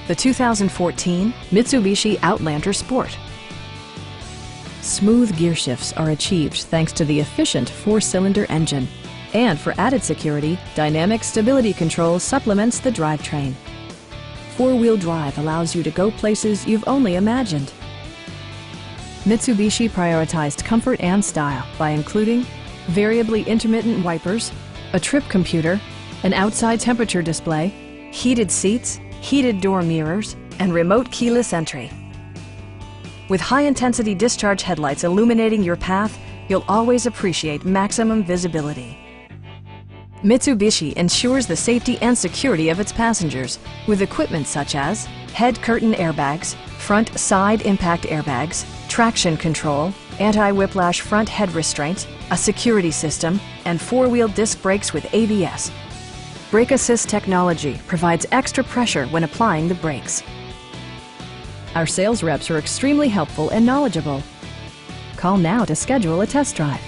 the 2014 Mitsubishi Outlander Sport. Smooth gear shifts are achieved thanks to the efficient 4-cylinder engine. And for added security, dynamic stability control supplements the drivetrain. 4-wheel drive allows you to go places you've only imagined. Mitsubishi prioritized comfort and style by including variably intermittent wipers, a trip computer, an outside temperature display, heated seats, heated door mirrors, and remote keyless entry. With high-intensity discharge headlights illuminating your path, you'll always appreciate maximum visibility. Mitsubishi ensures the safety and security of its passengers with equipment such as head curtain airbags, front side impact airbags, traction control, anti-whiplash front head restraints, a security system, and 4-wheel disc brakes with ABS. Brake Assist technology provides extra pressure when applying the brakes. Our sales reps are extremely helpful and knowledgeable. Call now to schedule a test drive.